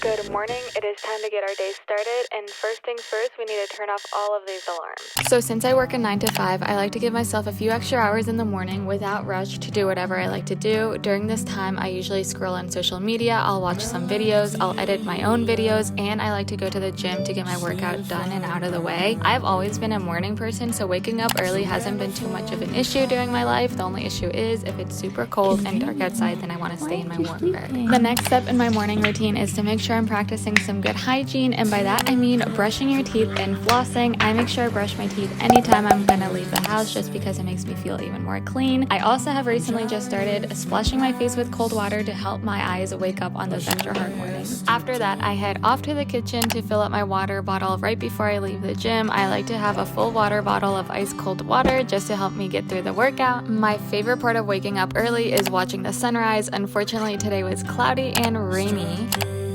Good morning, it is time to get our day started, and first things first, we need to turn off all of these alarms. So since I work a 9 to 5, I like to give myself a few extra hours in the morning without rush to do whatever I like to do. During this time, I usually scroll on social media, I'll watch some videos, I'll edit my own videos, and I like to go to the gym to get my workout done and out of the way. I've always been a morning person, so waking up early hasn't been too much of an issue during my life. The only issue is if it's super cold and dark outside, then I want to stay in my warm bed. The next step in my morning routine is to make sure I'm practicing some good hygiene, and by that I mean brushing your teeth and flossing. I make sure I brush my teeth anytime I'm gonna leave the house just because it makes me feel even more clean. I also have recently just started splashing my face with cold water to help my eyes wake up on those extra hard mornings. After that, I head off to the kitchen to fill up my water bottle right before I leave the gym. I like to have a full water bottle of ice cold water just to help me get through the workout. My favorite part of waking up early is watching the sunrise. Unfortunately, today was cloudy and rainy.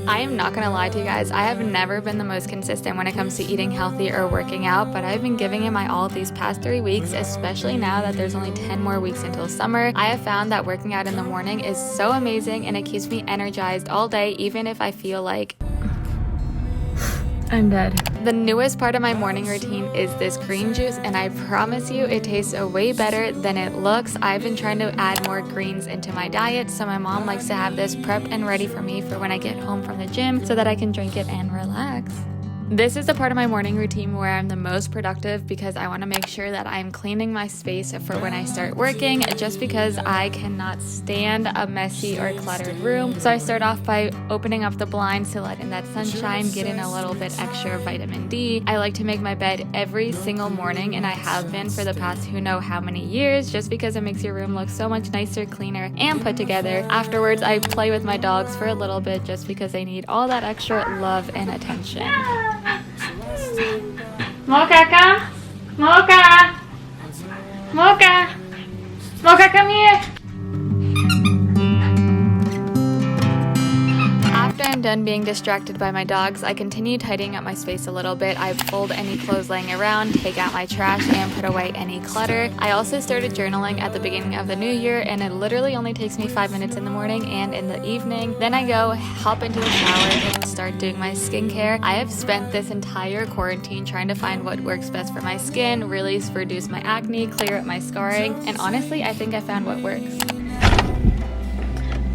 I am not gonna lie to you guys, I have never been the most consistent when it comes to eating healthy or working out, but I've been giving it my all these past 3 weeks, especially now that there's only 10 more weeks until summer. I have found that working out in the morning is so amazing and it keeps me energized all day, even if I feel like I'm dead. The newest part of my morning routine is this green juice, and I promise you it tastes way better than it looks. I've been trying to add more greens into my diet, so my mom likes to have this prepped and ready for me for when I get home from the gym so that I can drink it and relax. This is the part of my morning routine where I'm the most productive because I want to make sure that I'm cleaning my space for when I start working, just because I cannot stand a messy or cluttered room. So I start off by opening up the blinds to let in that sunshine, get in a little bit extra vitamin D. I like to make my bed every single morning, and I have been for the past who know how many years, just because it makes your room look so much nicer, cleaner, and put together. Afterwards, I play with my dogs for a little bit just because they need all that extra love and attention. Mocha, Mocha! Mocha! Mocha, come here! After I'm done being distracted by my dogs, I continue tidying up my space a little bit. I fold any clothes laying around, take out my trash, and put away any clutter. I also started journaling at the beginning of the new year, and it literally only takes me 5 minutes in the morning and in the evening. Then I go, hop into the shower, and start doing my skincare. I have spent this entire quarantine trying to find what works best for my skin, really reduce my acne, clear up my scarring, and honestly, I think I found what works.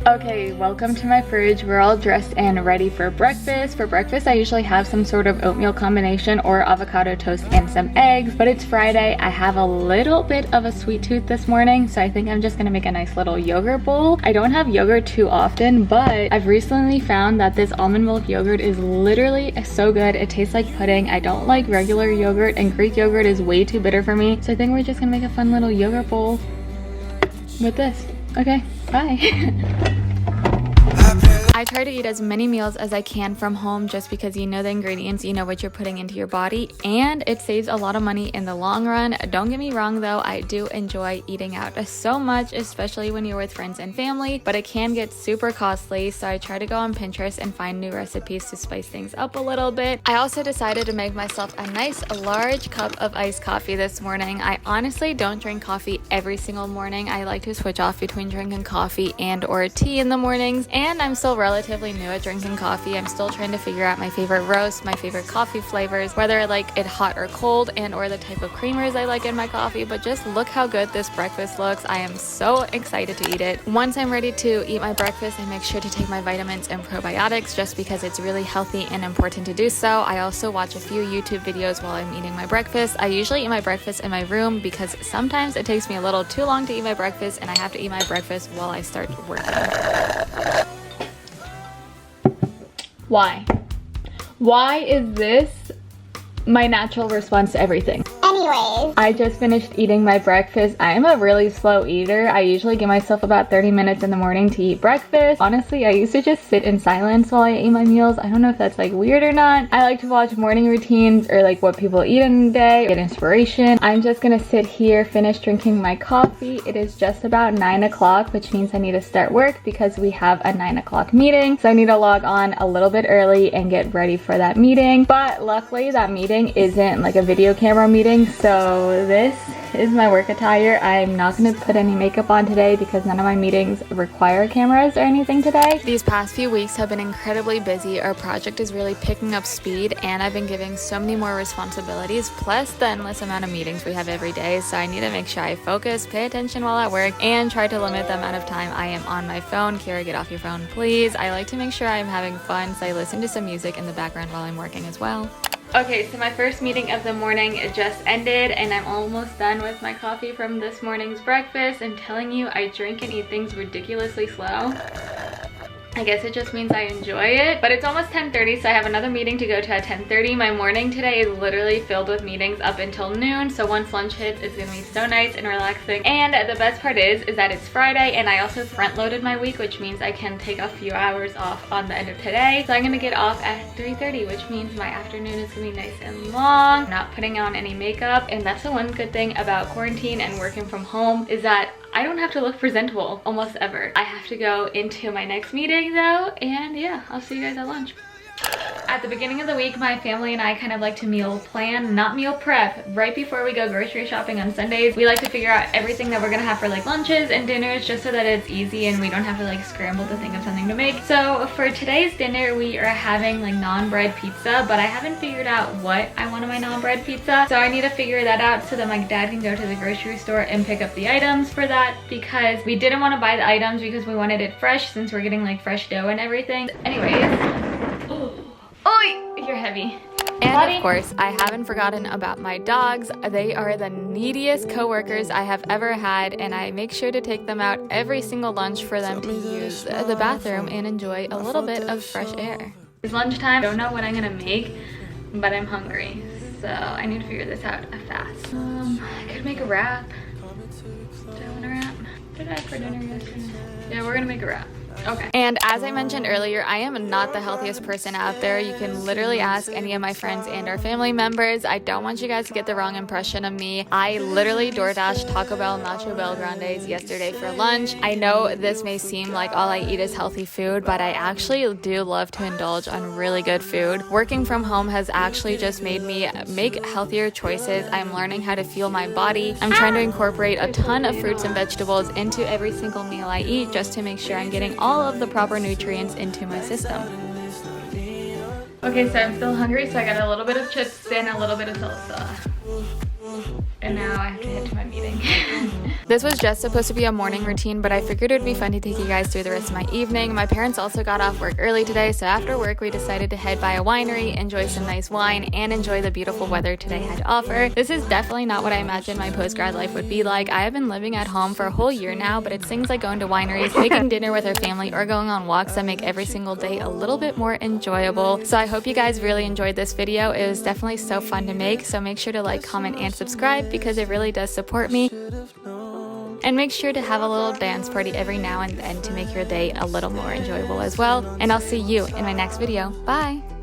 Okay, welcome to my fridge. We're all dressed and ready for breakfast. For breakfast, I usually have some sort of oatmeal combination or avocado toast and some eggs, but it's Friday. I have a little bit of a sweet tooth this morning, so I think I'm just gonna make a nice little yogurt bowl. I don't have yogurt too often, but I've recently found that this almond milk yogurt is literally so good. It tastes like pudding. I don't like regular yogurt, and Greek yogurt is way too bitter for me, so I think we're just gonna make a fun little yogurt bowl with this. Okay, bye. I try to eat as many meals as I can from home just because you know the ingredients, you know what you're putting into your body, and it saves a lot of money in the long run. Don't get me wrong though, I do enjoy eating out so much, especially when you're with friends and family, but it can get super costly, so I try to go on Pinterest and find new recipes to spice things up a little bit. I also decided to make myself a nice large cup of iced coffee this morning. I honestly don't drink coffee every single morning. I like to switch off between drinking coffee and or tea in the mornings, and I'm still relatively new at drinking coffee. I'm still trying to figure out my favorite roast, my favorite coffee flavors, whether I like it hot or cold, and or the type of creamers I like in my coffee. But just look how good this breakfast looks. I am so excited to eat it. Once I'm ready to eat my breakfast, I make sure to take my vitamins and probiotics just because it's really healthy and important to do so. I also watch a few YouTube videos while I'm eating my breakfast. I usually eat my breakfast in my room because sometimes it takes me a little too long to eat my breakfast, and I have to eat my breakfast while I start working. Why? Why is this my natural response to everything? Anyways, I just finished eating my breakfast. I am a really slow eater. I usually give myself about 30 minutes in the morning to eat breakfast. Honestly, I used to just sit in silence while I ate my meals. I don't know if that's like weird or not. I like to watch morning routines or like what people eat in a day, get inspiration. I'm just gonna sit here, finish drinking my coffee. It is just about 9 o'clock, which means I need to start work because we have a 9 o'clock meeting. So I need to log on a little bit early and get ready for that meeting. But luckily that meeting isn't like a video camera meeting, So this is my work attire. I'm not going to put any makeup on today because none of my meetings require cameras or anything today. These past few weeks have been incredibly busy. Our project is really picking up speed and I've been giving so many more responsibilities plus the endless amount of meetings we have every day. So I need to make sure I focus, pay attention while at work, and try to limit the amount of time I am on my phone. Kira, get off your phone, please. I like to make sure I'm having fun, so I listen to some music in the background while I'm working as well. Okay, so my first meeting of the morning just ended and I'm almost done with my coffee from this morning's breakfast. I'm telling you, I drink and eat things ridiculously slow. I guess it just means I enjoy it, but it's almost 10:30, so I have another meeting to go to at 10:30. My morning today is literally filled with meetings up until noon, so once lunch hits, it's gonna be so nice and relaxing. And the best part is that it's Friday, and I also front-loaded my week, which means I can take a few hours off on the end of today. So I'm gonna get off at 3:30, which means my afternoon is gonna be nice and long. I'm not putting on any makeup, and that's the one good thing about quarantine and working from home is that I don't have to look presentable almost ever. I have to go into my next meeting though, and yeah, I'll see you guys at lunch. At the beginning of the week, my family and I kind of like to meal plan, not meal prep. Right before we go grocery shopping on Sundays, we like to figure out everything that we're gonna have for like lunches and dinners just so that it's easy and we don't have to like scramble to think of something to make. So for today's dinner, we are having like non-bread pizza, but I haven't figured out what I want in my non-bread pizza. So I need to figure that out so that my dad can go to the grocery store and pick up the items for that, because we didn't want to buy the items because we wanted it fresh since we're getting like fresh dough and everything. Anyways, oh, you're heavy. And of course, I haven't forgotten about my dogs. They are the neediest coworkers I have ever had, and I make sure to take them out every single lunch for them to use the bathroom and enjoy a little bit of fresh air. It's lunchtime. I don't know what I'm gonna make, but I'm hungry, so I need to figure this out fast. I could make a wrap. Do I want a wrap? What did I have for dinner yesterday? Yeah, we're gonna make a wrap. Okay. And as I mentioned earlier, I am not the healthiest person out there. You can literally ask any of my friends and our family members. I don't want you guys to get the wrong impression of me. I literally DoorDash Taco Bell Nacho Bell Grandes yesterday for lunch. I know this may seem like all I eat is healthy food, but I actually do love to indulge on really good food. Working from home has actually just made me make healthier choices. I'm learning how to fuel my body. I'm trying to incorporate a ton of fruits and vegetables into every single meal I eat just to make sure I'm getting all of the proper nutrients into my system. Okay, so I'm still hungry, so I got a little bit of chips and a little bit of salsa. And now I have to head to my meeting. This was just supposed to be a morning routine, but I figured it would be fun to take you guys through the rest of my evening. My parents also got off work early today, so after work we decided to head by a winery, enjoy some nice wine, and enjoy the beautiful weather today had to offer. This is definitely not what I imagined my post-grad life would be like. I have been living at home for a whole year now, but it's things like going to wineries, making dinner with our family, or going on walks that make every single day a little bit more enjoyable. So I hope you guys really enjoyed this video. It was definitely so fun to make, so make sure to like, comment, and subscribe because it really does support me. And make sure to have a little dance party every now and then to make your day a little more enjoyable as well. And I'll see you in my next video. Bye!